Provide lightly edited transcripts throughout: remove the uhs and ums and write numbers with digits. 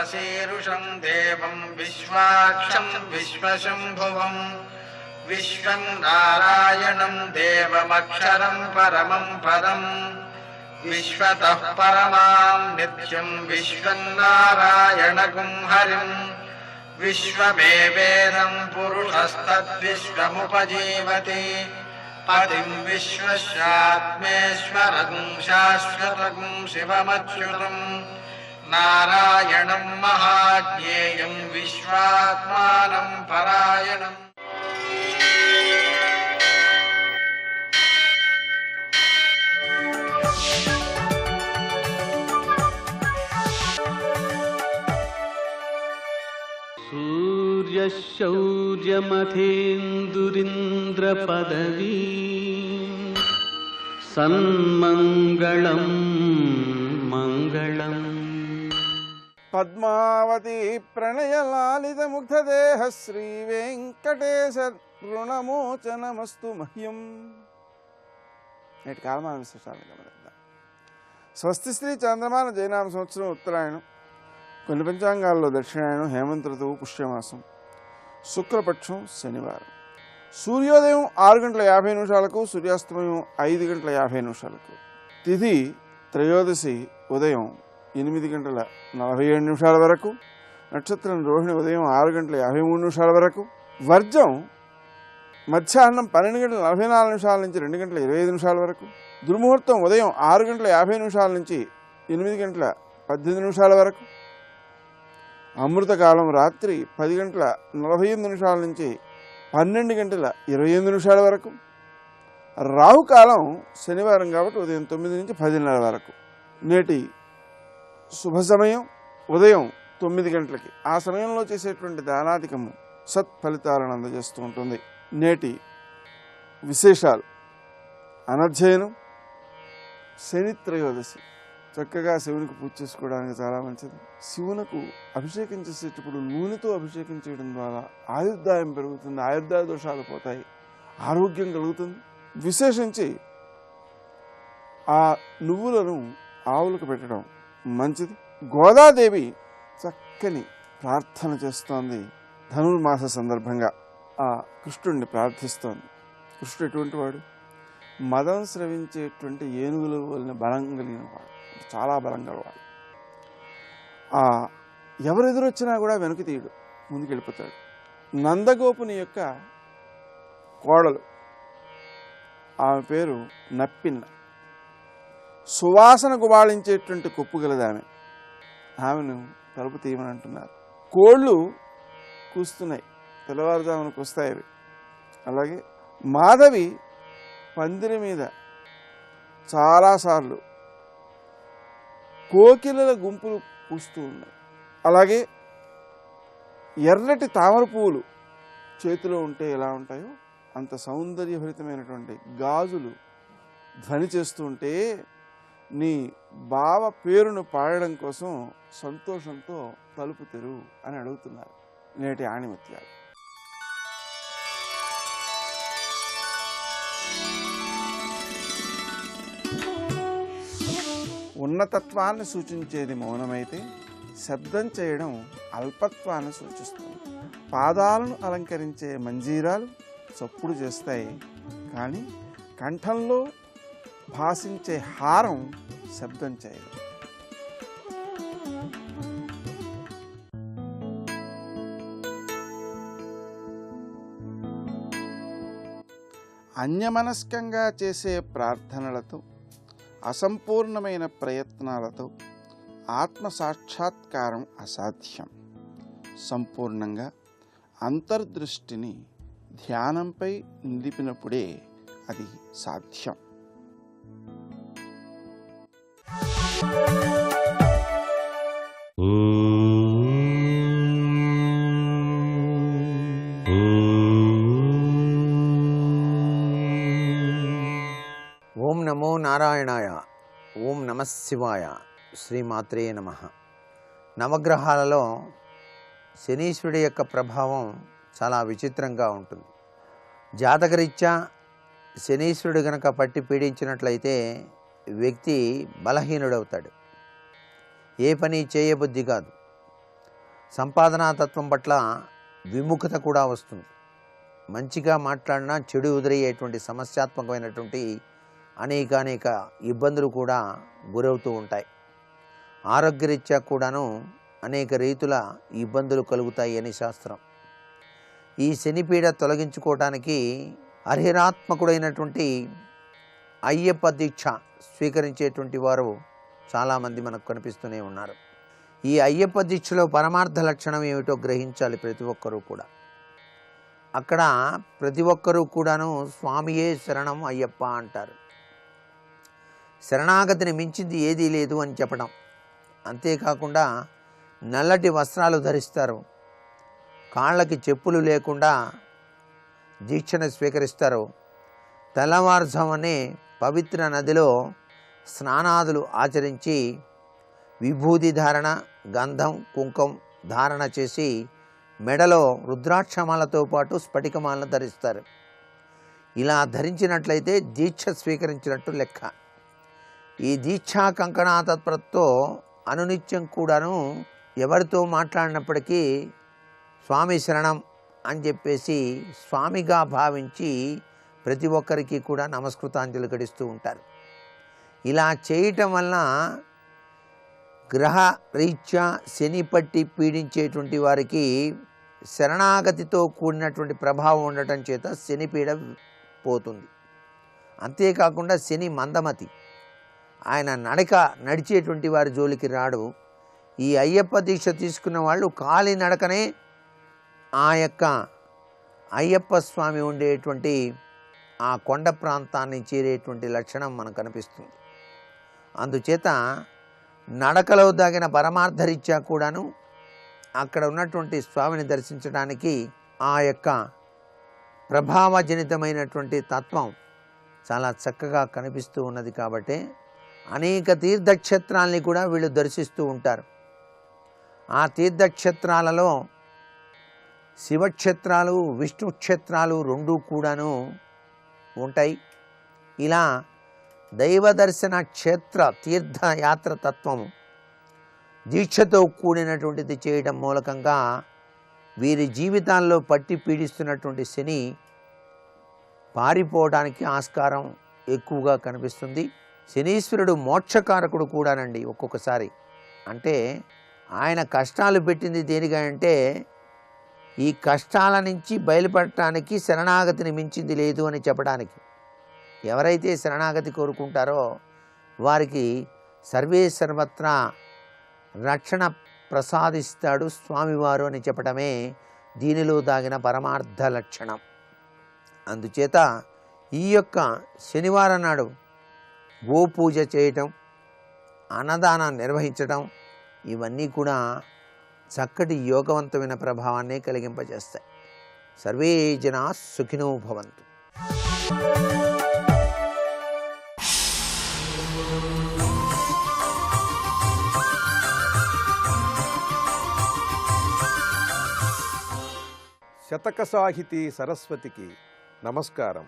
विश्वशीरुषं देवं विश्वाक्षं विश्वशम्भुवं विश्वं नारायणं देवमक्षरं परमं पदं विश्वतः परमां नित्यं विश्वन्नारायणगुं हरिं विश्वमेवेदं पुरुषस्तद्विश्वमुपजीवति पतिं विश्वस्यात्मेश्वरगुं शाश्वतगुं शिवमच्युतं नारायणं महाज्ञेयं विश्वात्मानं परायणम्। सूर्यशौर्यमथेन्दुरिन्द्रपदवी सन्मङ्गलं मङ्गलम्। పద్మావతి ప్రణయలాలిత ముగ్ధదేహ శ్రీ వెంకటేశ రుణమోచనమస్తు మహ్యం. నేటి కాలమాన విశేషాలు గమనిద్దాం. స్వస్తి శ్రీ చంద్రమాన జైనామ సంవత్సరం ఉత్తరాయణం, కొన్ని పంచాంగాల్లో దక్షిణాయనం, హేమంత ఋతువు పుష్యమాసం, శుక్లపక్షం శనివారం. సూర్యోదయం 6:50 సూర్యాస్తమయం 5:50. తిథి త్రయోదశి ఉదయం 8:47 వరకు, నక్షత్రం రోహిణి ఉదయం 6:53 వరకు, వర్జం మధ్యాహ్నం 12:44 నుంచి 2:25 వరకు, దుర్ముహూర్తం ఉదయం 6:50 నుంచి 8:18 వరకు, అమృతకాలం రాత్రి 10:48 నుంచి 12:28 వరకు, రాహుకాలం శనివారం కాబట్టి ఉదయం 9 నుంచి 10:30 వరకు. నేటి శుభ సమయం ఉదయం 9 గంటలకి. ఆ సమయంలో చేసేటువంటి దానాధికము సత్ఫలితాలను అందజేస్తూ ఉంటుంది. నేటి విశేషాలు: అనధ్యయనం, శని త్రయోదశి. చక్కగా శివునికి పూజ చేసుకోవడానికి చాలా మంచిది. శివునకు అభిషేకం చేసేటప్పుడు నూనెతో అభిషేకం చేయడం ద్వారా ఆయుర్దాయం పెరుగుతుంది, ఆయుర్దాయ దోషాలు పోతాయి, ఆరోగ్యం కలుగుతుంది. విశేషించి ఆ నువ్వులను ఆవులకు పెట్టడం మంచిది. గోదాదేవి చక్కని ప్రార్థన చేస్తోంది. ధనుర్మాస సందర్భంగా ఆ కృష్ణుడిని ప్రార్థిస్తోంది. కృష్ణుడు ఎటువంటి వాడు? మదం స్రవించేటువంటి ఏనుగుల వలన బలం కలిగిన వాడు, చాలా బలం గలవాడు. ఎవరెదురొచ్చినా కూడా వెనుక తీయడు, ముందుకు వెళ్ళిపోతాడు. నందగోపుని యొక్క కోడలు, ఆమె పేరు నప్పిన్న. సువాసన గుబాళించేటువంటి కొప్పు గలదామె. ఆమెను తలుపు తీయమని అంటున్నారు. కోళ్ళు కూస్తున్నాయి, తెల్లవారుజామున కూస్తాయి అవి. అలాగే మాధవి పందిరి మీద చాలాసార్లు కోకిలల గుంపులు పూస్తూ ఉన్నాయి. అలాగే ఎర్రటి తామర పువ్వులు చేతిలో ఉంటే ఎలా ఉంటాయో అంత సౌందర్యభరితమైనటువంటి గాజులు ధ్వని చేస్తూ ఉంటే నీ బావ పేరును పాడడం కోసం సంతోషంతో తలుపు తెరువు అని అడుగుతున్నారు నేటి ఆణిముత్యాలు. ఉన్నతత్వాన్ని సూచించేది మౌనమైతే శబ్దం చేయడం అల్పత్వాన్ని సూచిస్తుంది. పాదాలను అలంకరించే మంజీరాలు చప్పుడు చేస్తాయి, కానీ కంఠంలో భాషించే హారం శబ్దం చేయదు. అన్యమనస్కంగా చేసే ప్రార్థనలతో, అసంపూర్ణమైన ప్రయత్నాలతో ఆత్మసాక్షాత్కారం అసాధ్యం. సంపూర్ణంగా అంతర్దృష్టిని ధ్యానంపై నిలిపినప్పుడే అది సాధ్యం. ఓం నమో నారాయణాయ. ఓం నమః శివాయ. శ్రీమాత్రే నమః. నవగ్రహాలలో శనీశ్వరుడి యొక్క ప్రభావం చాలా విచిత్రంగా ఉంటుంది. జాతకరీత్యా శనీశ్వరుడు గనక పట్టి పీడించినట్లయితే వ్యక్తి బలహీనుడవుతాడు, ఏ పని చేయబుద్ధి కాదు. సంపాదనా తత్వం పట్ల విముఖత కూడా వస్తుంది. మంచిగా మాట్లాడినా చెడు ఎదురయ్యేటువంటి సమస్యాత్మకమైనటువంటి అనేక ఇబ్బందులు కూడా గురవుతూ ఉంటాయి. ఆరోగ్యరీత్యా కూడాను అనేక రీతుల ఇబ్బందులు కలుగుతాయి అని శాస్త్రం. ఈ శనిపీడ తొలగించుకోవడానికి అర్హరాత్మకుడైనటువంటి అయ్యప్ప దీక్ష స్వీకరించేటువంటి వారు చాలామంది మనకు కనిపిస్తూనే ఉన్నారు. ఈ అయ్యప్ప దీక్షలో పరమార్థ లక్షణం ఏమిటో గ్రహించాలి ప్రతి ఒక్కరూ కూడా. అక్కడ ప్రతి ఒక్కరూ కూడాను స్వామియే శరణం అయ్యప్ప అంటారు. శరణాగతిని మించింది ఏదీ లేదు అని చెప్పడం. అంతేకాకుండా నల్లటి వస్త్రాలు ధరిస్తారు, కాళ్ళకి చెప్పులు లేకుండా దీక్షను స్వీకరిస్తారు. తెల్లవారుజామునే పవిత్ర నదిలో స్నానాదులు ఆచరించి విభూతి ధారణ, గంధం, కుంకం ధారణ చేసి మెడలో రుద్రాక్షమాలతో పాటు స్ఫటికమాలను ధరిస్తారు. ఇలా ధరించినట్లయితే దీక్ష స్వీకరించినట్టు లెక్క. ఈ దీక్షా కంకణా తత్పరతో అనునిత్యం కూడాను ఎవరితో మాట్లాడినప్పటికీ స్వామి శరణం అని చెప్పేసి స్వామిగా భావించి ప్రతి ఒక్కరికి కూడా నమస్కృతాంజలి గడిస్తూ ఉంటారు. ఇలా చేయటం వలన గ్రహ రీత్యా శని పట్టి పీడించేటువంటి వారికి శరణాగతితో కూడినటువంటి ప్రభావం ఉండటం చేత శనిపీడ పోతుంది. అంతేకాకుండా శని మందమతి, ఆయన నడిచేటువంటి వారి జోలికి రాడు. ఈ అయ్యప్ప దీక్ష తీసుకున్న వాళ్ళు కాలి నడకనే ఆ యొక్క అయ్యప్ప స్వామి ఉండేటువంటి ఆ కొండ ప్రాంతాన్ని చేరేటువంటి లక్షణం మనకు కనిపిస్తుంది. అందుచేత నడకలో దాగిన పరమార్థరీత్యా కూడాను అక్కడ ఉన్నటువంటి స్వామిని దర్శించడానికి ఆ యొక్క ప్రభావజనితమైనటువంటి తత్వం చాలా చక్కగా కనిపిస్తూ ఉన్నది. కాబట్టి అనేక తీర్థక్షేత్రాల్ని కూడా వీళ్ళు దర్శిస్తూ ఉంటారు. ఆ తీర్థక్షేత్రాలలో శివక్షేత్రాలు, విష్ణు క్షేత్రాలు రెండూ కూడాను ఉంటాయి. ఇలా దైవ దర్శన క్షేత్ర తీర్థయాత్ర తత్వము దీక్షతో కూడినటువంటిది చేయడం మూలకంగా వీరి జీవితాల్లో పట్టి పీడిస్తున్నటువంటి శని పారిపోవడానికి ఆస్కారం ఎక్కువగా కనిపిస్తుంది. శనీశ్వరుడు మోక్షకారకుడు కూడానండి. ఒక్కొక్కసారి అంటే ఆయన కష్టాలు పెట్టింది దేనిగా అంటే ఈ కష్టాల నుంచి బయలుపడటానికి శరణాగతిని మించింది లేదు అని చెప్పడానికి. ఎవరైతే శరణాగతి కోరుకుంటారో వారికి సర్వే సర్వత్రా రక్షణ ప్రసాదిస్తాడు స్వామివారు అని చెప్పడమే దీనిలో దాగిన పరమార్థ లక్షణం. అందుచేత ఈ యొక్క శనివారం నాడు గోపూజ చేయటం, అన్నదానం నిర్వహించటం ఇవన్నీ కూడా చక్కటి యోగవంతమైన ప్రభావాన్ని కలిగింపజేస్తాయి. సర్వే జనా సుఖినో భవంతు. శతక సాహితీ సరస్వతికి నమస్కారం.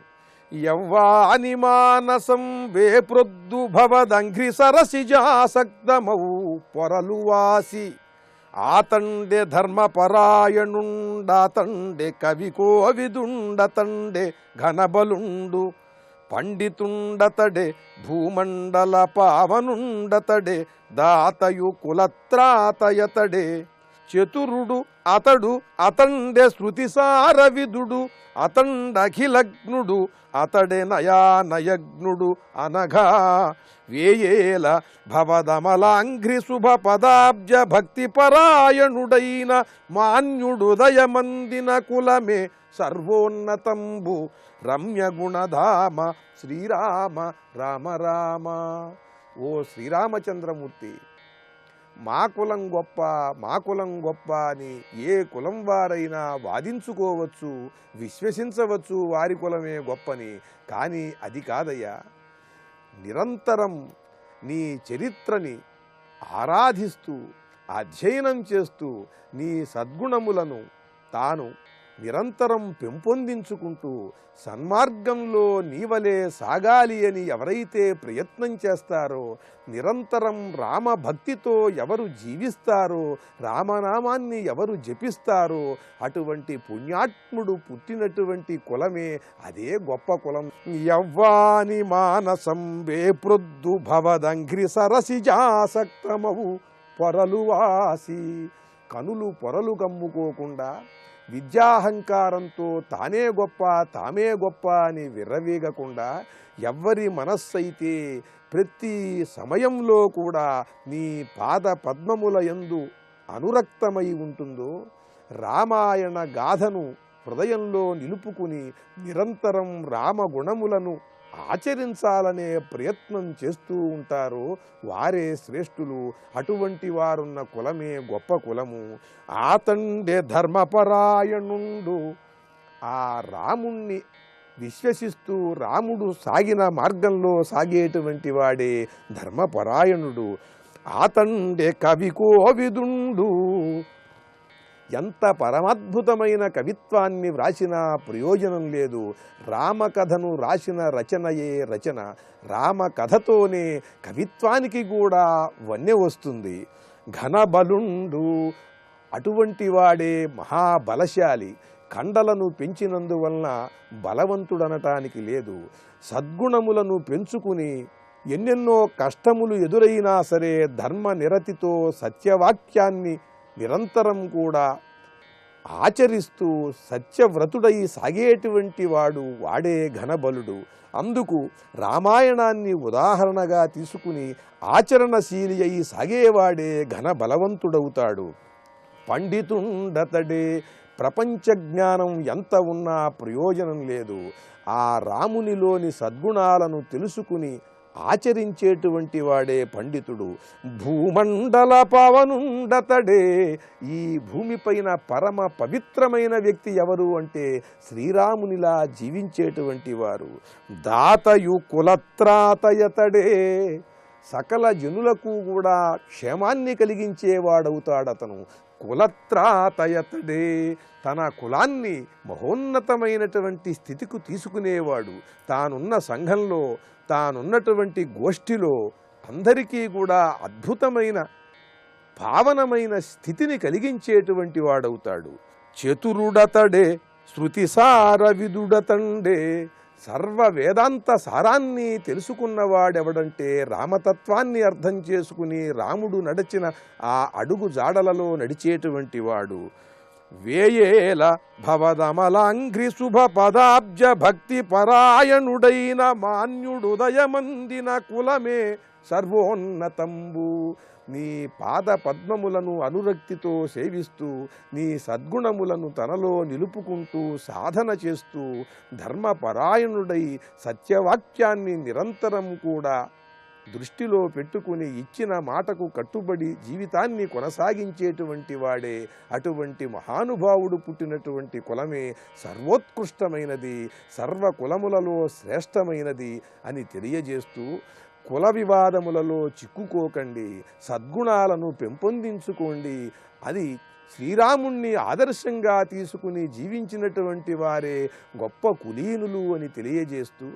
యవ్వాని మానసం వేప్రొద్దు భవదంఘ్రి సరసిజాసక్తమౌ పొరలువాసి ఆతండే ధర్మపరాయణుండాతండే కవి కోవిదుండతండే ఘనబలుండు పండితుండతడే భూమండల పావనుండతడే దాతయు కులత్రాతయతడే చతురుడు అతడు అతండే శృతిసారవిదుడు అతండఖిలగ్నుడు అతడే నయానయజ్ఞుడు అనగా వేయేల భవదమలాంఘ్రి శుభ పదాబ్జ భక్తి పరాయణుడైన మాన్యుడు దయమందిన కులమే సర్వోన్నతంబు రమ్య గుణధామ శ్రీరామ రామ రామ. ఓ శ్రీరామచంద్రమూర్తి, మా కులం గొప్ప, మా కులం గొప్ప అని ఏ కులం వారైనా వాదించుకోవచ్చు, విశ్వసించవచ్చు వారి కులమే గొప్పని. కానీ అది కాదయ్యా. నిరంతరం నీ చరిత్రని ఆరాధిస్తూ అధ్యయనం చేస్తూ నీ సద్గుణములను తాను నిరంతరం పెంపొందించుకుంటూ సన్మార్గంలో నీవలే సాగాలి అని ఎవరైతే ప్రయత్నం చేస్తారో, నిరంతరం రామభక్తితో ఎవరు జీవిస్తారో, రామనామాన్ని ఎవరు జపిస్తారో అటువంటి పుణ్యాత్ముడు పుట్టినటువంటి కులమే అదే గొప్ప కులం. యవ్వాని మానసం వేప్రొద్దు భవదంఘ్రి సరసిజాసక్తమవు పొరలువాసి. కనులు పొరలు కమ్ముకోకుండా విద్యాహంకారంతో తానే గొప్ప అని విర్రవీగకుండా ఎవ్వరి మనస్సైతే ప్రతి సమయంలో కూడా నీ పాద పద్మముల యందు అనురక్తమై ఉంటుందో, రామాయణ గాథను హృదయంలో నిలుపుకుని నిరంతరం రామగుణములను ఆచరించాలనే ప్రయత్నం చేస్తూ ఉంటారో వారే శ్రేష్ఠులు. అటువంటి వారున్న కులమే గొప్ప కులము. ఆతండే ధర్మపరాయణుండు. ఆ రాముణ్ణి విశ్వసిస్తూ రాముడు సాగిన మార్గంలో సాగేటువంటి వాడే ధర్మపరాయణుడు. ఆతండే కవి కోవిదుండు. ఎంత పరమాద్భుతమైన కవిత్వాన్ని వ్రాసినా ప్రయోజనం లేదు. రామకథను రాసిన రచనయే రచన. రామకథతోనే కవిత్వానికి కూడా వన్నె వస్తుంది. ఘనబలుండు. అటువంటి వాడే మహాబలశాలి. కండలను పెంచినందువలన బలవంతుడనటానికి లేదు. సద్గుణములను పెంచుకుని ఎన్నెన్నో కష్టములు ఎదురైనా సరే ధర్మ నిరతితో సత్యవాక్యాన్ని నిరంతరం కూడా ఆచరిస్తూ సత్యవ్రతుడై సాగేటువంటి వాడే ఘనబలుడు. అందుకు రామాయణాన్ని ఉదాహరణగా తీసుకుని ఆచరణశీలి అయి సాగేవాడే ఘనబలవంతుడవుతాడు. పండితుండతడే. ప్రపంచ జ్ఞానం ఎంత ఉన్నా ప్రయోజనం లేదు. ఆ రామునిలోని సద్గుణాలను తెలుసుకుని ఆచరించేటువంటి వాడే పండితుడు. భూమండల పవనుండతడే. ఈ భూమిపైన పరమ పవిత్రమైన వ్యక్తి ఎవరు అంటే శ్రీరామునిలా జీవించేటువంటి వారు. దాతయు కులత్రాతయతడే. సకల జనులకు కూడా క్షేమాన్ని కలిగించేవాడవుతాడతను. కులత్రాతయతడే. తన కులాన్ని మహోన్నతమైనటువంటి స్థితికి తీసుకునేవాడు. తానున్న సంఘంలో తానున్నటువంటి గోష్ఠిలో అందరికీ కూడా అద్భుతమైన పావనమైన స్థితిని కలిగించేటువంటి వాడవుతాడు. చతురుడతడే. శృతిసార విదుడతండే. సర్వ వేదాంత సారాన్ని తెలుసుకున్నవాడెవడంటే రామతత్వాన్ని అర్థం చేసుకుని రాముడు నడిచిన ఆ అడుగు జాడలలో నడిచేటువంటి వాడు. వేయేల భవదమలాంఘ్రి శుభ పదాబ్జ భక్తి పరాయణుడైన మాన్యుడుదయమందిన కులమే సర్వోన్నతంబు. నీ పాద పద్మములను అనురక్తితో సేవిస్తూ నీ సద్గుణములను తనలో నిలుపుకుంటూ సాధన చేస్తూ ధర్మపరాయణుడై సత్యవాక్యాన్ని నిరంతరం కూడా దృష్టిలో పెట్టుకుని ఇచ్చిన మాటకు కట్టుబడి జీవితాన్ని కొనసాగించేటువంటి వాడే అటువంటి మహానుభావుడు పుట్టినటువంటి కులమే సర్వోత్కృష్టమైనది, సర్వ కులములలో శ్రేష్టమైనది అని తెలియజేస్తూ కుల వివాదములలో చిక్కుకోకండి, సద్గుణాలను పెంపొందించుకోండి. అది శ్రీరాముణ్ణి ఆదర్శంగా తీసుకుని జీవించినటువంటి వారే గొప్ప కులీనులు అని తెలియజేస్తూ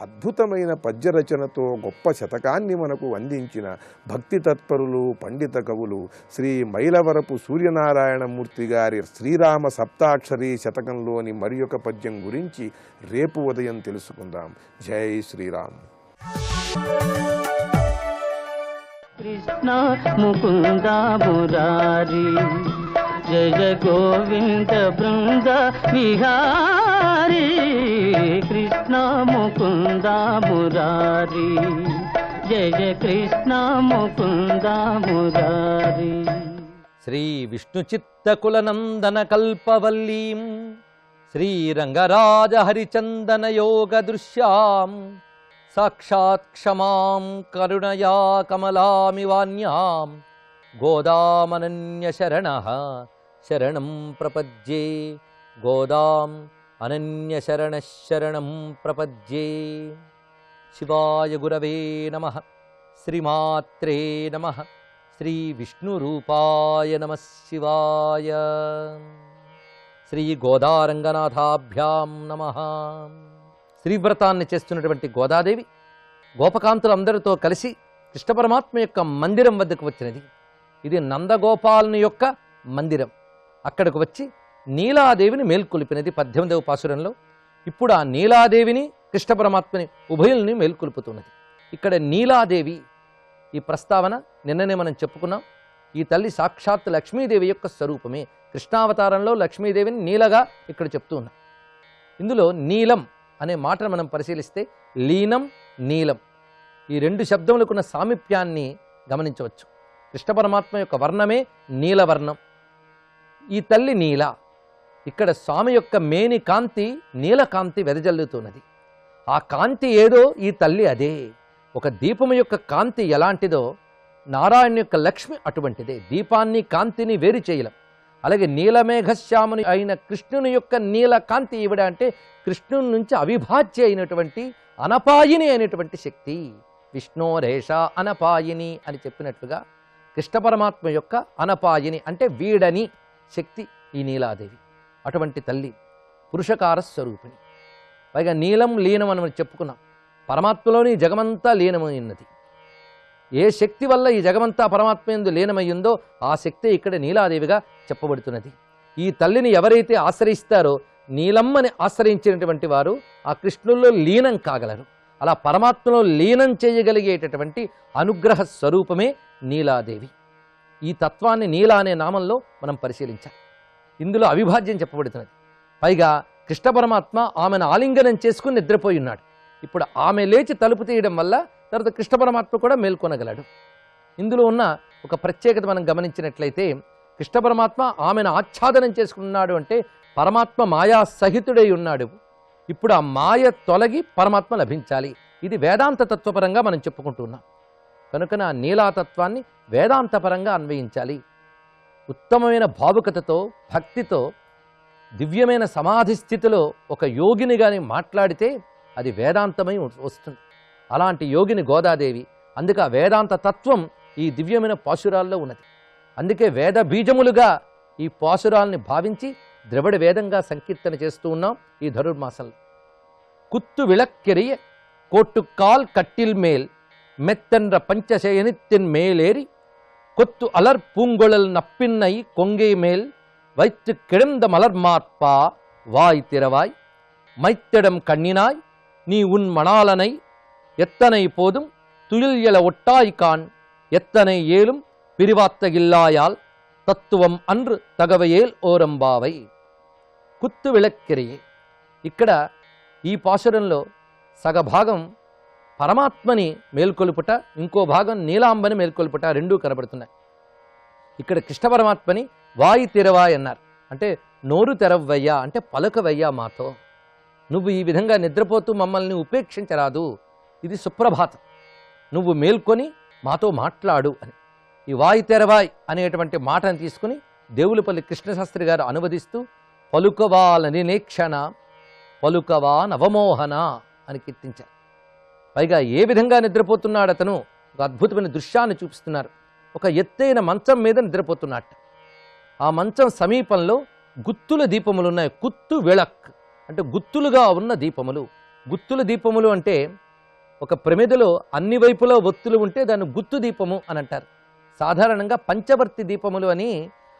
అద్భుతమైన పద్యరచనతో గొప్ప శతకాన్ని మనకు అందించిన భక్తి తత్పరులు పండిత కవులు శ్రీ మైలవరపు సూర్యనారాయణమూర్తి గారి శ్రీరామ సప్తాక్షరి శతకంలోని మరి ఒక పద్యం గురించి రేపు ఉదయం తెలుసుకుందాం. జై శ్రీరామ్. కృష్ణ ముకుంద మురారి జయ గోవింద బృంద విహారీ. కృష్ణ ముకుంద మురారి జయ కృష్ణ ముకుంద మురారి. శ్రీ విష్ణు చిత్తకులనందన కల్పవల్లీం శ్రీరంగరాజ హరిచందన యోగ దృశ్యాం సాక్షాత్ క్షమాం కరుణయా కమలామివాన్యాం గోదామనన్య శరణః శరణం ప్రపద్యే. గోదాం అనన్య శరణః శరణం ప్రపద్యే. శివాయ గురవే నమః. శ్రీమాత్రే నమః. శ్రీ విష్ణురూపాయ నమః శివాయ. శ్రీ గోదారంగనాథాభ్యాం నమః. శ్రీవ్రతాన్ని చేస్తున్నటువంటి గోదాదేవి గోపకాంతులందరితో కలిసి కృష్ణ పరమాత్మ యొక్క మందిరం వద్దకు వచ్చినది. ఇది నందగోపాలుని యొక్క మందిరం. అక్కడికి వచ్చి నీలాదేవిని మేల్కొలిపినది 18వ పాసురంలో. ఇప్పుడు ఆ నీలాదేవిని కృష్ణ పరమాత్మని ఉభయుల్ని మేల్కొల్పుతున్నది. ఇక్కడ నీలాదేవి ఈ ప్రస్తావన నిన్ననే మనం చెప్పుకున్నాం. ఈ తల్లి సాక్షాత్ లక్ష్మీదేవి యొక్క స్వరూపమే. కృష్ణావతారంలో లక్ష్మీదేవిని నీలగా ఇక్కడ చెప్తూ ఉన్నాం. ఇందులో నీలం అనే మాటను మనం పరిశీలిస్తే లీనం, నీలం ఈ రెండు శబ్దములకున్న సామీప్యాన్ని గమనించవచ్చు. కృష్ణ పరమాత్మ యొక్క వర్ణమే నీలవర్ణం. ఈ తల్లి నీల. ఇక్కడ స్వామి యొక్క మేని కాంతి నీలకాంతి వెదజల్లుతున్నది. ఆ కాంతి ఏదో ఈ తల్లి అదే. ఒక దీపము యొక్క కాంతి ఎలాంటిదో నారాయణ యొక్క లక్ష్మి అటువంటిదే. దీపాన్ని కాంతిని వేరు చేయలేం. అలాగే నీలమేఘశ్యాముని అయిన కృష్ణుని యొక్క నీల కాంతి ఈవిడ అంటే కృష్ణుని నుంచి అవిభాజ్య అయినటువంటి అనపాయిని అయినటువంటి శక్తి. విష్ణోరేష అనపాయిని అని చెప్పినట్లుగా కృష్ణ పరమాత్మ యొక్క అనపాయిని అంటే వీడని శక్తి ఈ నీలాదేవి. అటువంటి తల్లి పురుషకార స్వరూపిణి. పైగా నీలం లీనం అని మనం చెప్పుకున్నాం. పరమాత్మలోని జగమంతా లీనమైనది. ఏ శక్తి వల్ల ఈ జగమంతా పరమాత్మ యందు లీనమయ్యిందో ఆ శక్తి ఇక్కడ నీలాదేవిగా చెప్పబడుతున్నది. ఈ తల్లిని ఎవరైతే ఆశ్రయిస్తారో నీలమ్మని ఆశ్రయించినటువంటి వారు ఆ కృష్ణుల్లో లీనం కాగలరు. అలా పరమాత్మలో లీనం చేయగలిగేటటువంటి అనుగ్రహ స్వరూపమే నీలాదేవి. ఈ తత్వాన్ని నీల అనే నామంలో మనం పరిశీలించాలి. ఇందులో అవిభాజ్యం చెప్పబడుతున్నది. పైగా కృష్ణ పరమాత్మ ఆమెను ఆలింగనం చేసుకుని నిద్రపోయి ఉన్నాడు. ఇప్పుడు ఆమె లేచి తలుపు తీయడం వల్ల తర్వాత కృష్ణ పరమాత్మ కూడా మేల్కొనగలడు. ఇందులో ఉన్న ఒక ప్రత్యేకత మనం గమనించినట్లయితే కృష్ణ పరమాత్మ ఆమెను ఆచ్ఛాదనం చేసుకున్నాడు అంటే పరమాత్మ మాయా సహితుడై ఉన్నాడు. ఇప్పుడు ఆ మాయ తొలగి పరమాత్మ లభించాలి. ఇది వేదాంత తత్వపరంగా మనం చెప్పుకుంటున్నాం. కనుక ఆ నీలాతత్వాన్ని వేదాంతపరంగా అన్వయించాలి. ఉత్తమమైన భావుకతతో భక్తితో దివ్యమైన సమాధి స్థితిలో ఒక యోగిని కానీ మాట్లాడితే అది వేదాంతమై వస్తుంది. అలాంటి యోగిని గోదాదేవి. అందుకే ఆ వేదాంత తత్వం ఈ దివ్యమైన పాశురాల్లో ఉన్నది. అందుకే వేద బీజములుగా ఈ పాశురాల్ని భావించి ద్రవిడ వేదంగా సంకీర్తన చేస్తూ ఉన్నాం ఈ ధనుర్మాసంలో. కుత్తు విళక్కెరియ కోట్టుకాల్ కట్టిల్ మేల్ మెత్తెன்ற పంచశయనిత్తిన్ మేలేరి கொத்து அலர் பூங்கொழல் நப்பின்னை கொங்கை மேல் வைத்து கிடந்த மலர் மார்பா வாய் திறவாய் மைத்திடம் கண்ணினாய் நீ உன் மணாலனை எத்தனை போதும் துயில் எழ ஒட்டாய்கான் எத்தனை ஏலும் பிரிவாத்தகில்லாயால் తత్వం అన్రు తగవయేల్ ఓరంబావై. కుత్తు విళక్కిరియే. ఇక్కడ ఈ పాశురంలో సగభాగం పరమాత్మని మేల్కొలుపుట, ఇంకో భాగం నీలాంబని మేల్కొలుపుట రెండూ కనబడుతున్నాయి. ఇక్కడ కృష్ణ పరమాత్మని వాయి తెరవాయి అన్నారు. అంటే నోరు తెరవయ్యా అంటే పలుకవయ్యా మాతో. నువ్వు ఈ విధంగా నిద్రపోతూ మమ్మల్ని ఉపేక్షించరాదు. ఇది సుప్రభాతం. నువ్వు మేల్కొని మాతో మాట్లాడు అని. ఈ వాయి తెరవాయ్ అనేటువంటి మాటను తీసుకుని దేవులపల్లి కృష్ణశాస్త్రి గారు అనువదిస్తూ పలుకవాల నినేక్షణ పలుకవా నవమోహన అని కీర్తించారు. పైగా ఏ విధంగా నిద్రపోతున్నాడు అతను ఒక అద్భుతమైన దృశ్యాన్ని చూపిస్తున్నారు. ఒక ఎత్తైన మంచం మీద నిద్రపోతున్నట్ట. ఆ మంచం సమీపంలో గుత్తుల దీపములు ఉన్నాయి. కుత్తు విళక్ అంటే గుత్తులుగా ఉన్న దీపములు. గుత్తుల దీపములు అంటే ఒక ప్రమిదలో అన్ని వైపులో ఒత్తులు ఉంటే దాన్ని గుత్తు దీపము అని అంటారు. సాధారణంగా పంచవర్తి దీపములు అని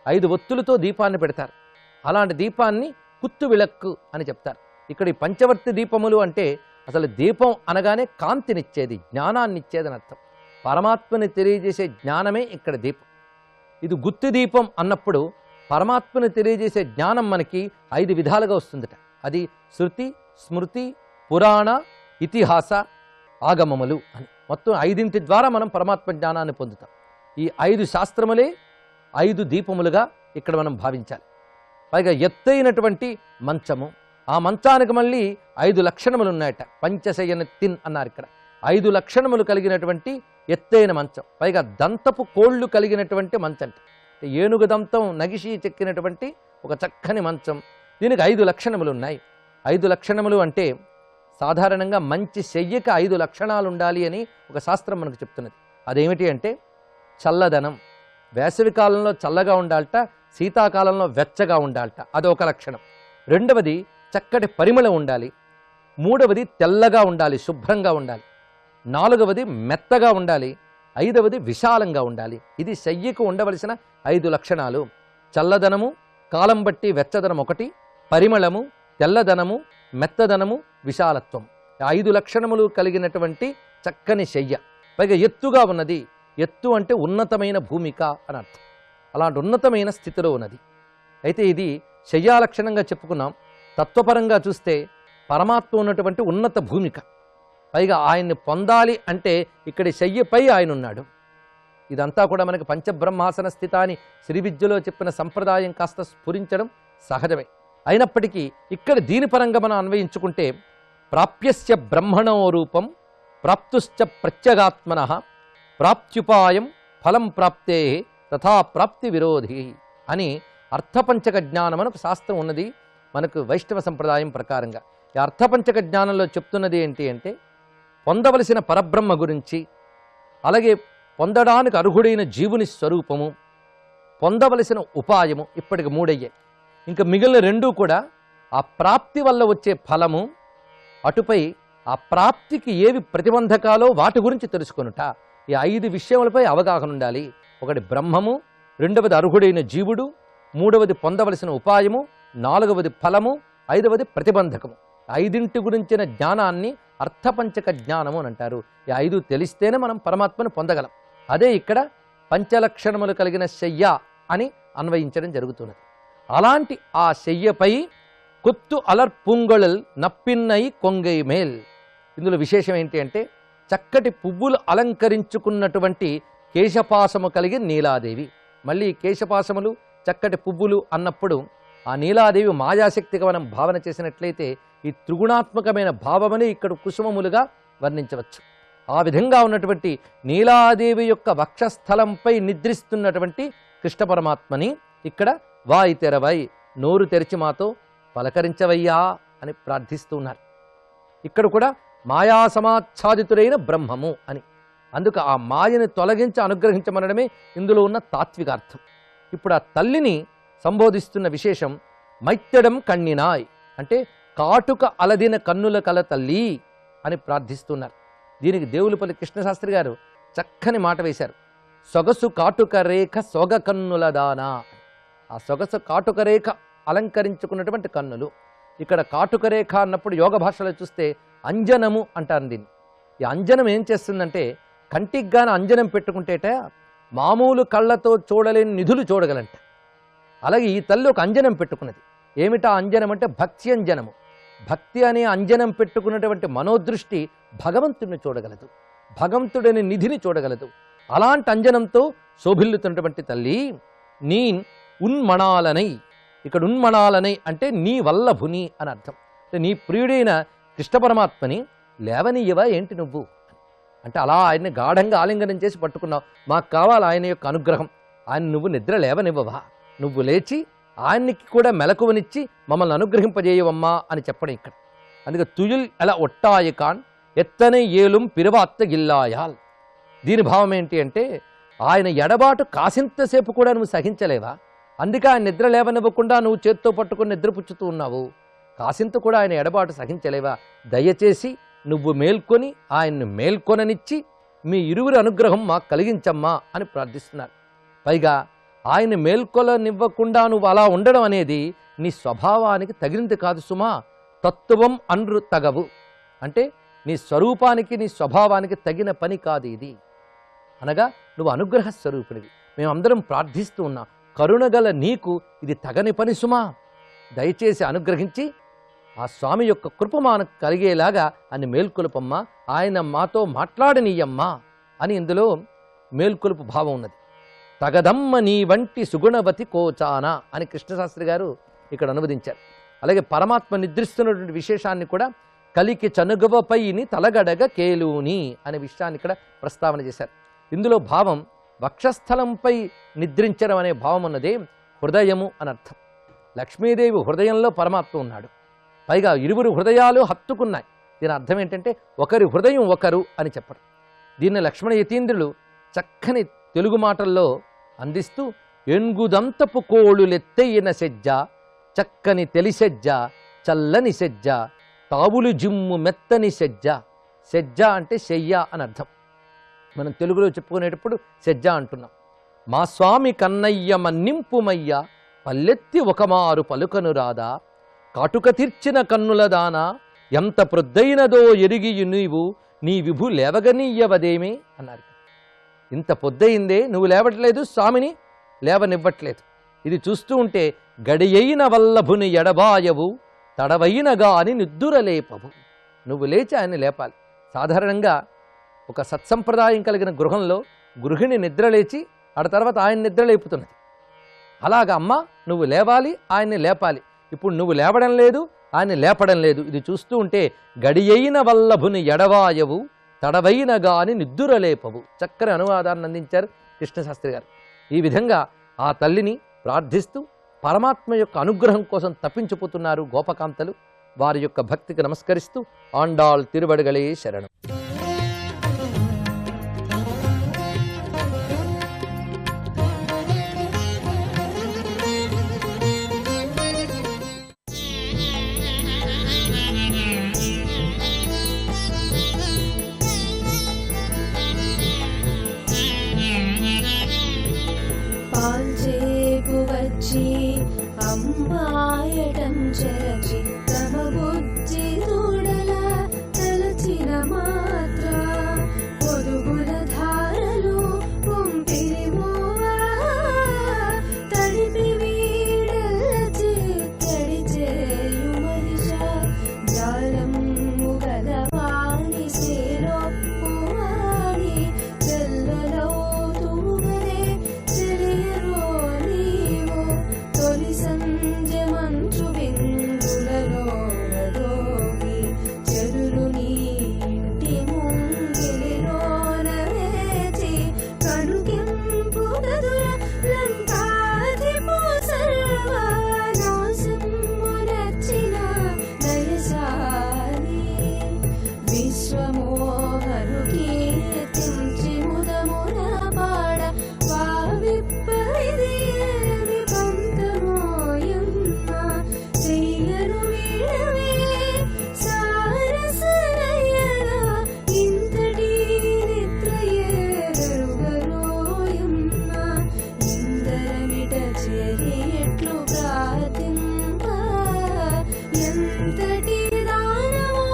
5 ఒత్తులతో దీపాన్ని పెడతారు. అలాంటి దీపాన్ని కుత్తు విళక్కు అని చెప్తారు. ఇక్కడ ఈ పంచవర్తి దీపములు అంటే అసలు దీపం అనగానే కాంతినిచ్చేది, జ్ఞానాన్నిచ్చేదని అర్థం. పరమాత్మని తెలియజేసే జ్ఞానమే ఇక్కడ దీపం. ఇది గుత్తి దీపం అన్నప్పుడు పరమాత్మని తెలియజేసే జ్ఞానం మనకి 5 విధాలుగా వస్తుందట. అది శృతి, స్మృతి, పురాణ, ఇతిహాస, ఆగమములు అని మొత్తం 5 ద్వారా మనం పరమాత్మ జ్ఞానాన్ని పొందుతాం. ఈ 5 శాస్త్రములే 5 దీపములుగా ఇక్కడ మనం భావించాలి. పైగా ఎత్తైనటువంటి మంచము. ఆ మంచానికి మళ్ళీ 5 లక్షణములు ఉన్నాయట. పంచశయనత్తిన్ అన్నారు ఇక్కడ. 5 లక్షణములు కలిగినటువంటి ఎత్తైన మంచం. పైగా దంతపు కోళ్ళు కలిగినటువంటి మంచంట. ఏనుగు దంతం నగిషి చెక్కినటువంటి ఒక చక్కని మంచం. దీనికి 5 లక్షణములు ఉన్నాయి. 5 లక్షణములు అంటే సాధారణంగా మంచి శయ్యకి 5 లక్షణాలు ఉండాలి అని ఒక శాస్త్రం మనకు చెప్తున్నది. అదేమిటి అంటే చల్లదనం. వేసవి కాలంలో చల్లగా ఉండాలట. శీతాకాలంలో వెచ్చగా ఉండాలట, అదొక లక్షణం. రెండవది చక్కటి పరిమళం ఉండాలి. మూడవది తెల్లగా ఉండాలి, శుభ్రంగా ఉండాలి. నాలుగవది మెత్తగా ఉండాలి. ఐదవది విశాలంగా ఉండాలి. ఇది శయ్యకు ఉండవలసిన 5 లక్షణాలు. చల్లదనము, కాలం బట్టి వెచ్చదనం ఒకటి, పరిమళము, తెల్లదనము, మెత్తదనము, విశాలత్వం. 5 లక్షణములు కలిగినటువంటి చక్కని శయ్య. పైగా ఎత్తుగా ఉన్నది. ఎత్తు అంటే ఉన్నతమైన భూమిక అని అర్థం. అలాంటి ఉన్నతమైన స్థితిలో ఉన్నది. అయితే ఇది శయ్యాలక్షణంగా చెప్పుకున్నాం. తత్వపరంగా చూస్తే పరమాత్మ ఉన్నటువంటి ఉన్నత భూమిక. పైగా ఆయన్ని పొందాలి అంటే ఇక్కడి శయ్యపై ఆయన ఉన్నాడు. ఇదంతా కూడా మనకి పంచబ్రహ్మాసన స్థిత అని శ్రీ విద్యలో చెప్పిన సంప్రదాయం కాస్త స్ఫురించడం సహజమే. అయినప్పటికీ ఇక్కడ దీని పరంగా మనం అన్వయించుకుంటే ప్రాప్యస్య బ్రహ్మణో రూపం ప్రాప్తుశ్చ ప్రత్యగాత్మనః ప్రాప్త్యుపాయం ఫలం ప్రాప్తే తథా ప్రాప్తి విరోధి అని అర్థపంచక జ్ఞానం మనకు శాస్త్రం ఉన్నది మనకు వైష్ణవ సంప్రదాయం ప్రకారంగా. ఈ అర్థపంచక జ్ఞానంలో చెప్తున్నది ఏంటి అంటే పొందవలసిన పరబ్రహ్మ గురించి, అలాగే పొందడానికి అర్హుడైన జీవుని స్వరూపము, పొందవలసిన ఉపాయము, ఇప్పటికి 3 అయ్యాయి. ఇంకా మిగిలిన 2 కూడా ఆ ప్రాప్తి వల్ల వచ్చే ఫలము, అటుపై ఆ ప్రాప్తికి ఏవి ప్రతిబంధకాలో వాటి గురించి తెలుసుకొనుట. ఈ 5 విషయములపై అవగాహన ఉండాలి. ఒకటి బ్రహ్మము, రెండవది అర్హుడైన జీవుడు, మూడవది పొందవలసిన ఉపాయము, నాలుగవది ఫలము, ఐదవది ప్రతిబంధకము. 5 గురించిన జ్ఞానాన్ని అర్థపంచక జ్ఞానము అని అంటారు. ఈ 5 తెలిస్తేనే మనం పరమాత్మను పొందగలం. అదే ఇక్కడ పంచలక్షణములు కలిగిన శయ్య అని అన్వయించడం జరుగుతున్నది. అలాంటి ఆ శయ్యపై కొత్తు అలర్ పుంగళల్ నప్పిన్నై కొంగై మేల్. ఇందులో విశేషం ఏంటి అంటే చక్కటి పువ్వులు అలంకరించుకున్నటువంటి కేశపాశము కలిగి నీలాదేవి. మళ్ళీ కేశపాశములు చక్కటి పువ్వులు అన్నప్పుడు ఆ నీలాదేవి మాయాశక్తిగా మనం భావన చేసినట్లయితే ఈ త్రిగుణాత్మకమైన భావమని ఇక్కడ కుసుమములుగా వర్ణించవచ్చు. ఆ విధంగా ఉన్నటువంటి నీలాదేవి యొక్క వక్షస్థలంపై నిద్రిస్తున్నటువంటి కృష్ణ పరమాత్మని ఇక్కడ వాయి తెరవై, నోరు తెరిచి మాతో పలకరించవయ్యా అని ప్రార్థిస్తూ ఉన్నారు. ఇక్కడ కూడా మాయా సమాచ్ఛాదితుడైన బ్రహ్మము అని, అందుకు ఆ మాయని తొలగించి అనుగ్రహించమనడమే ఇందులో ఉన్న తాత్వికార్థం. ఇప్పుడు ఆ తల్లిని సంబోధిస్తున్న విశేషం మైత్తెడం కణ్ణినాయ్ అంటే కాటుక అలదిన కన్నుల కల తల్లి అని ప్రార్థిస్తున్నారు. దీనికి దేవులపల్లి కృష్ణశాస్త్రి గారు చక్కని మాట వేశారు. సొగసు కాటుక రేఖ సొగ కన్నుల దానా. ఆ సొగసు కాటుక రేఖ అలంకరించుకున్నటువంటి కన్నులు. ఇక్కడ కాటుక రేఖ అన్నప్పుడు యోగ భాషలో చూస్తే అంజనము అంటారు దీన్ని. ఈ అంజనం ఏం చేస్తుందంటే కంటికి గాన అంజనం పెట్టుకుంటేట మామూలు కళ్ళతో చూడలేని నిధులు చూడగలంట. అలాగే ఈ తల్లి ఒక అంజనం పెట్టుకున్నది. ఏమిటా అంజనం అంటే భక్తి అంజనము. భక్తి అనే అంజనం పెట్టుకున్నటువంటి మనోదృష్టి భగవంతుడిని చూడగలదు, భగవంతుడని నిధిని చూడగలదు. అలాంటి అంజనంతో శోభిల్లుతున్నటువంటి తల్లి నీ ఉన్మణాలనై. ఇక్కడ ఉన్మణాలనై అంటే నీ వల్లభుని అని అర్థం. అంటే నీ ప్రియుడైన కృష్ణ పరమాత్మని లేవనీయవా ఏంటి నువ్వు అంటే అలా ఆయన్ని గాఢంగా ఆలింగనం చేసి పట్టుకున్నావు. మాకు కావాలి ఆయన యొక్క అనుగ్రహం. ఆయన నువ్వు నిద్ర లేవనివ్వవా, నువ్వు లేచి ఆయన్నికి కూడా మెలకువనిచ్చి మమ్మల్ని అనుగ్రహింపజేయవమ్మా అని చెప్పడం ఇక్కడ. అందుకే తుయుల్ అలా ఒట్టాయకాన్ ఎత్తనే ఏలుం పిరవాత్త గిల్లాయాల్. దీని భావం ఏంటి అంటే ఆయన ఎడబాటు కాసింతసేపు కూడా నువ్వు సహించలేవా, అందుకే ఆయన నిద్ర లేవనివ్వకుండా నువ్వు చేత్తో పట్టుకుని నిద్రపుచ్చుతూ ఉన్నావు. కాసింత కూడా ఆయన ఎడబాటు సహించలేవా, దయచేసి నువ్వు మేల్కొని ఆయన్ని మేల్కొననిచ్చి మీ ఇరువురి అనుగ్రహం మాకు కలిగించమ్మా అని ప్రార్థిస్తున్నారు. పైగా ఆయన మేల్కొలనివ్వకుండా నువ్వు అలా ఉండడం అనేది నీ స్వభావానికి తగినది కాదు సుమా. తత్వం అన్రు తగవు అంటే నీ స్వరూపానికి నీ స్వభావానికి తగిన పని కాదు ఇది. అనగా నువ్వు అనుగ్రహ స్వరూపునివి. మేమందరం ప్రార్థిస్తూ ఉన్నాం, కరుణగల నీకు ఇది తగని పని సుమా. దయచేసి అనుగ్రహించి ఆ స్వామి యొక్క కృప మనకు కలిగేలాగా అని మేల్కొలుపమ్మా, ఆయన మాతో మాట్లాడనీయమ్మా అని ఇందులో మేల్కొలుపు భావం ఉన్నది. తగదమ్మ నీ వంటి సుగుణవతి కోచాన అని కృష్ణశాస్త్రి గారు ఇక్కడ అనువదించారు. అలాగే పరమాత్మ నిద్రిస్తున్నటువంటి విశేషాన్ని కూడా కలికి చనుగవపైని తలగడగ కేలూని అనే విషయాన్ని ఇక్కడ ప్రస్తావన చేశారు. ఇందులో భావం వక్షస్థలంపై నిద్రించడం అనే భావం ఉన్నదే హృదయము అని అర్థం. లక్ష్మీదేవి హృదయంలో పరమాత్మ ఉన్నాడు. పైగా ఇరువురు హృదయాలు హత్తుకున్నాయి. దీని అర్థం ఏంటంటే ఒకరి హృదయం ఒకరు అని చెప్పడం. దీన్ని లక్ష్మణ యతీంద్రులు చక్కని తెలుగు మాటల్లో అందిస్తూ ఎంగుదంతపు కోళులెత్తయిన సెజ్జ, చక్కని తెలిసెజ్జ, చల్లని సెజ్జ, తావులు జిమ్ము మెత్తని సెజ్జ. సెజ్జ అంటే శయ్య అని అర్థం. మనం తెలుగులో చెప్పుకునేటప్పుడు సెజ్జ అంటున్నాం. మా స్వామి కన్నయ్య మన్నింపుమయ్య, పల్లెత్తి ఒకమారు పలుకను రాదా, కాటుక తీర్చిన కన్నుల దానా, ఎంత ప్రొద్దైనదో ఎరిగియు నీవు, నీ విభు లేవగనీయవదేమే అన్నారు. ఇంత పొద్దయిందే, నువ్వు లేవట్లేదు, స్వామిని లేవనివ్వట్లేదు. ఇది చూస్తూ ఉంటే గడియైన వల్లభుని ఎడబాయవు, తడవైన గాని నిద్దురలేపవు. నువ్వు లేచి ఆయన లేపాలి. సాధారణంగా ఒక సత్సంప్రదాయం కలిగిన గృహంలో గృహిణి నిద్రలేచి ఆ తర్వాత ఆయన నిద్రలేపుతున్నది. అలాగా అమ్మ నువ్వు లేవాలి, ఆయన్ని లేపాలి. ఇప్పుడు నువ్వు లేవడం లేదు, ఆయన లేపడం లేదు. ఇది చూస్తూ ఉంటే గడియైన వల్లభుని ఎడవాయవు, తడవైన గాని నిద్దురలేపవు. చక్కని అనువాదాన్ని అందించారు కృష్ణశాస్త్రి గారు. ఈ విధంగా ఆ తల్లిని ప్రార్థిస్తూ పరమాత్మ యొక్క అనుగ్రహం కోసం తప్పించిపోతున్నారు గోపకాంతలు. వారి యొక్క భక్తికి నమస్కరిస్తూ ఆండాళ్ తిరువడుగలే శరణం. అమ్మాయటం చరచి తమ బుద్ధి చూడల తలచిన మాత్ర పొదుగుల ధారలు పంపిరి మోవా తడిపి వీడల్చి తడి చేయు మనిష జాలము గలవాణి సేరొప్పువాణి చెల్లలవుతువరే తెలియరో నీవు తొలి సంజ మంచు బిందులలో రదోగి చెరులు నీటి ముంగిలిలోన వేచి కనుకెంపు గదుల లంకాధిపు సర్వనాశమునర్చిన దయశాలి విశ్వమోహను కీర్తించి ముదమున పాడ వావిప్పది పంతమోయమ్మ చెయ్యను వీడవే సారసనయన ఇంతటి నిద్రయేరుగరోయమ్మ ఇందరమిట చేరేట్లు ప్రార్థింప ఎంతటి దానమో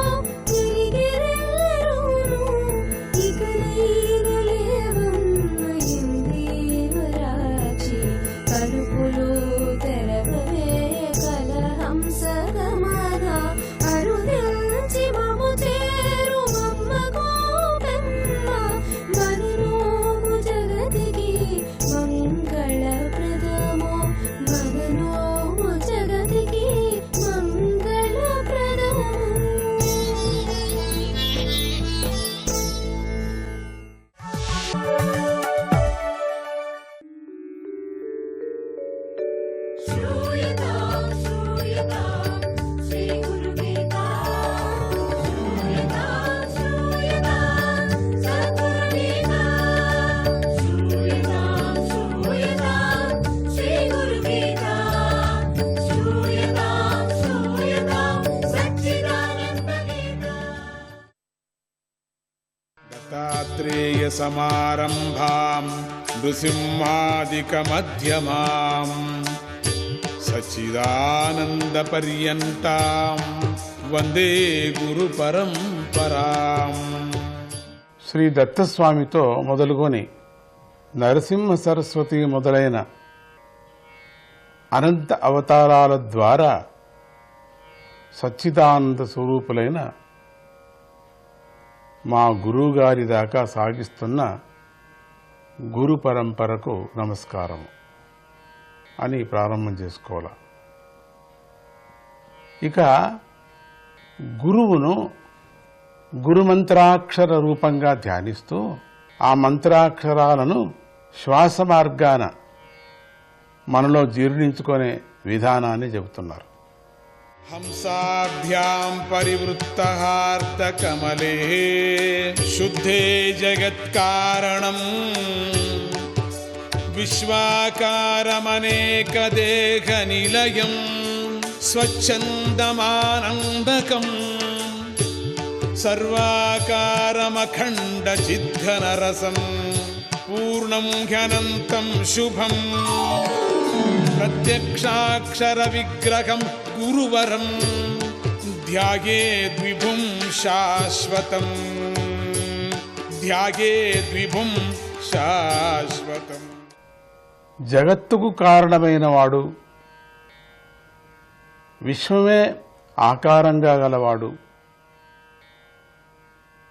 తిరిగిరెల్లరూను ఇకనైన లేవమ్మ ఇందేవరాచి కలుపులు తెరవవే కలహంసగమన అరుదెల్చి మము చేరు మమ్మ గోపెమ్మ మదనోము జగతికి మంగళప్రదమో మదనోము జగతికి మంగళప్రదమో. దత్తాత్రేయ సమారంభాం నృసింహాదికమధ్యమాం సచ్చిదానంద పర్యంతాం వందే గురు పరంపరాం. శ్రీ దత్తస్వామితో మొదలుకొని నరసింహ సరస్వతి మొదలైన అనంత అవతారాల ద్వారా సచ్చిదానంద స్వరూపులైన మా గురువుగారి దాకా సాగిస్తున్న గురు పరంపరకు నమస్కారం అని ప్రారంభం చేసుకోవాలి. ఇక గురువును గురుమంత్రాక్షర రూపంగా ధ్యానిస్తూ ఆ మంత్రాక్షరాలను శ్వాస మార్గాన మనలో జీర్ణించుకునే విధానాన్ని చెబుతున్నారు. హంసాభ్యాం పరివృత్తహార్తకమలే శుద్ధే జగత్కారణం విశ్వాకారమనేకదేహనిలయం స్వచ్ఛందమానందకం సర్వాకారమఖండచిద్ఘనరసం పూర్ణం హ్యనంతం శుభం ప్రత్యక్షాక్షర విగ్రహం గురువరం ధ్యాయేద్విభుం శాశ్వతం ధ్యాయేద్విభుం శాశ్వతం. జగత్తుకు కారణమైన వాడు, విశ్వమే ఆకారంగా గలవాడు,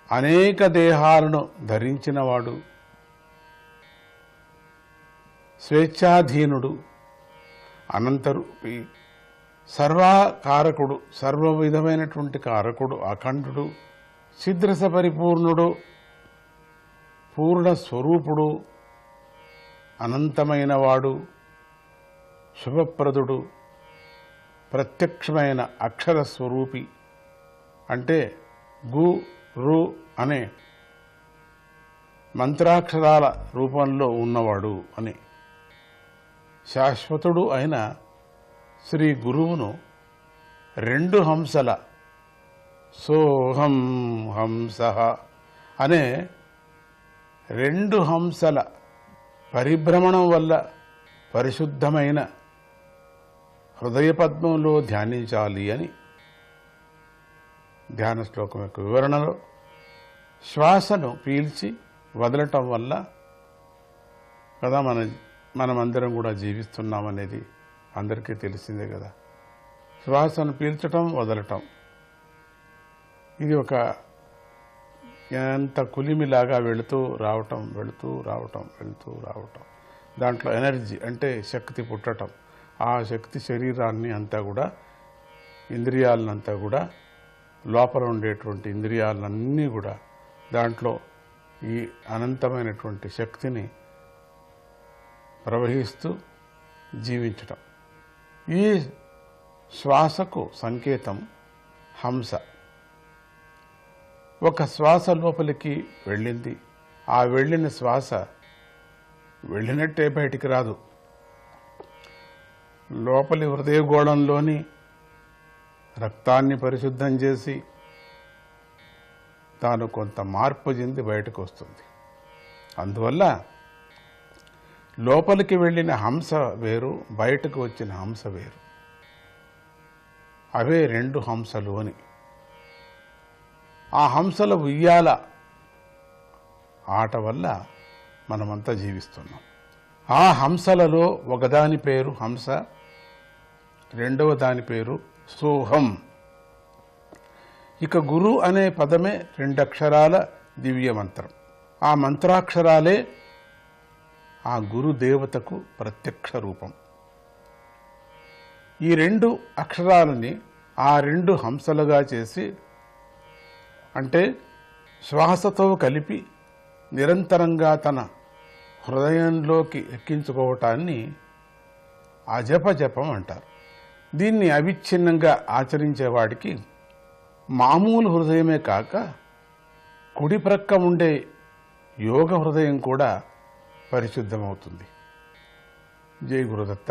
అనేక దేహాలను ధరించినవాడు, స్వేచ్ఛాధీనుడు, అనంతరూపి, సర్వకారకుడు, సర్వ విధమైనటువంటి కారకుడు, అఖండుడు, సిద్రస పరిపూర్ణుడు, పూర్ణ స్వరూపుడు, అనంతమైన వాడు, శుభప్రదుడు, ప్రత్యక్షమైన అక్షర స్వరూపి అంటే గు రు అనే మంత్రాక్షరాల రూపంలో ఉన్నవాడు అని. శాశ్వతుడు అయిన శ్రీ గురువును రెండు హంసల సోహం హంస అనే రెండు హంసల పరిభ్రమణం వల్ల పరిశుద్ధమైన హృదయ పద్మంలో ధ్యానించాలి అని ధ్యాన శ్లోకం యొక్క వివరణలో శ్వాసను పీల్చి వదలటం వల్ల కదా మనమందరం కూడా జీవిస్తున్నామనేది అందరికీ తెలిసిందే కదా. శ్వాసను పీల్చటం వదలటం ఇది ఒక ఎంత కులిమిలాగా వెళుతూ రావటం వెళుతూ రావటం వెళుతూ రావటం, దాంట్లో ఎనర్జీ అంటే శక్తి పుట్టటం, ఆ శక్తి శరీరాన్ని అంతా కూడా ఇంద్రియాలనంతా కూడా లోపల ఉండేటువంటి ఇంద్రియాలన్నీ కూడా దాంట్లో ఈ అనంతమైనటువంటి శక్తిని ప్రవహిస్తూ జీవించటం. ఈ శ్వాసకు సంకేతం హంస. ఒక శ్వాస లోపలికి వెళ్ళింది, ఆ వెళ్ళిన శ్వాస వెళ్ళినట్టే బయటికి రాదు. లోపలి హృదయగోళంలోని రక్తాన్ని పరిశుద్ధం చేసి తాను కొంత మార్పు చెంది బయటకు వస్తుంది. అందువల్ల లోపలికి వెళ్ళిన హంస వేరు, బయటకు వచ్చిన హంస వేరు. అవే రెండు హంసలు అని. ఆ హంసల ఉయ్యాల ఆట వల్ల మనమంతా జీవిస్తున్నాం. ఆ హంసలలో ఒకదాని పేరు హంస, రెండవ దాని పేరు సోహం. ఇక గురు అనే పదమే 2 అక్షరాల దివ్య మంత్రం. ఆ మంత్రాక్షరాలే ఆ గురు దేవతకు ప్రత్యక్ష రూపం. ఈ 2 అక్షరాలని ఆ 2 హంసలుగా చేసి, అంటే శ్వాసతో కలిపి నిరంతరంగా తన హృదయంలోకి ఎక్కించుకోవటాన్ని అజపజపం అంటారు. దీన్ని అవిచ్ఛిన్నంగా ఆచరించేవాడికి మామూలు హృదయమే కాక కుడి ప్రక్క ఉండే యోగ హృదయం కూడా పరిశుద్ధమవుతుంది. జై గురుదత్త.